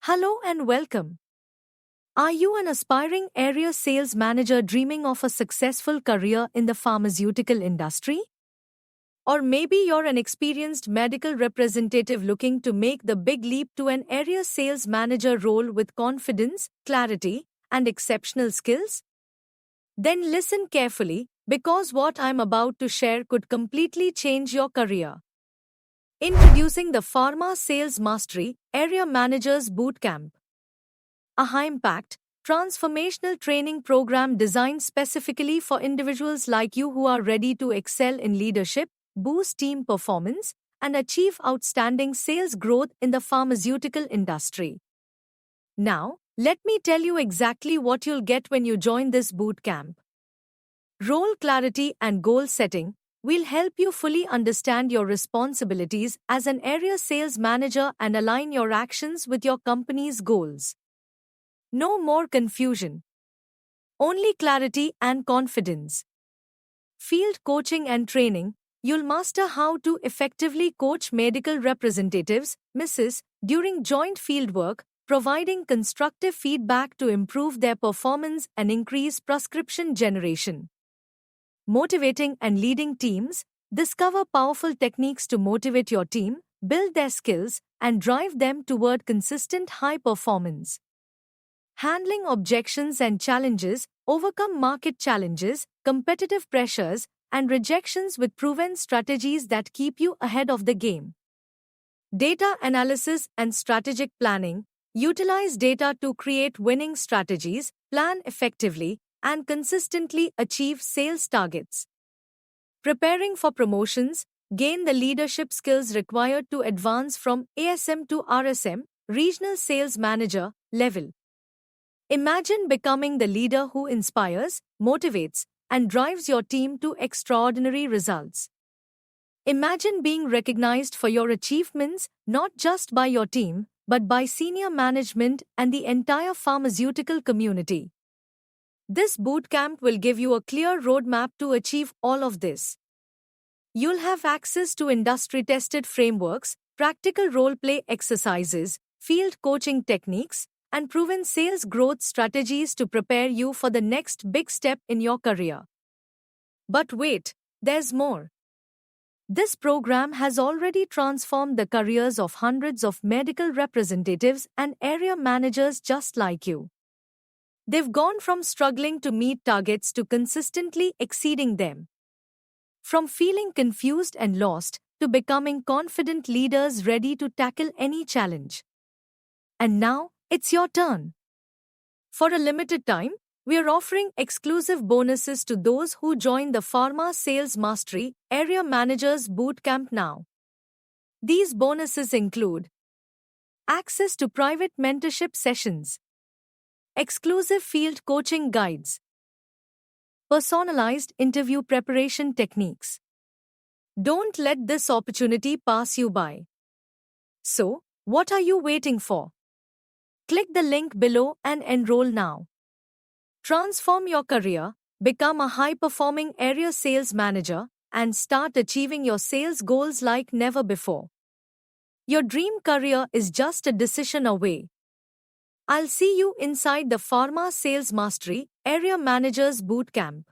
Hello and welcome. Are you an aspiring area sales manager dreaming of a successful career in the pharmaceutical industry? Or maybe you're an experienced medical representative looking to make the big leap to an area sales manager role with confidence, clarity, and exceptional skills? Then listen carefully, because what I'm about to share could completely change your career. Introducing the Pharma Sales Mastery Area Managers Bootcamp, a high-impact, transformational training program designed specifically for individuals like you who are ready to excel in leadership, boost team performance, and achieve outstanding sales growth in the pharmaceutical industry. Now, let me tell you exactly what you'll get when you join this bootcamp. Role clarity and goal setting will help you fully understand your responsibilities as an area sales manager and align your actions with your company's goals. No more confusion. Only clarity and confidence. Field coaching and training. You'll master how to effectively coach medical representatives, Mrs., during joint fieldwork, providing constructive feedback to improve their performance and increase prescription generation. Motivating and leading teams. Discover powerful techniques to motivate your team, build their skills, and drive them toward consistent high performance. Handling objections and challenges. Overcome market challenges, competitive pressures, and rejections with proven strategies that keep you ahead of the game. Data analysis and strategic planning. Utilize data to create winning strategies, plan effectively, and consistently achieve sales targets. Preparing for promotions. Gain the leadership skills required to advance from ASM to RSM, Regional Sales Manager, level. Imagine becoming the leader who inspires, motivates, and drives your team to extraordinary results. Imagine being recognized for your achievements not just by your team, but by senior management and the entire pharmaceutical community. This bootcamp will give you a clear roadmap to achieve all of this. You'll have access to industry-tested frameworks, practical role-play exercises, field coaching techniques, and proven sales growth strategies to prepare you for the next big step in your career. But wait, there's more. This program has already transformed the careers of hundreds of medical representatives and area managers just like you. They've gone from struggling to meet targets to consistently exceeding them. From feeling confused and lost to becoming confident leaders ready to tackle any challenge. And now, it's your turn. For a limited time, we are offering exclusive bonuses to those who join the Pharma Sales Mastery Area Managers Bootcamp now. These bonuses include access to private mentorship sessions, exclusive field coaching guides, personalized interview preparation techniques. Don't let this opportunity pass you by. So, what are you waiting for? Click the link below and enroll now. Transform your career, become a high-performing area sales manager, and start achieving your sales goals like never before. Your dream career is just a decision away. I'll see you inside the Pharma Sales Mastery Area Managers Bootcamp.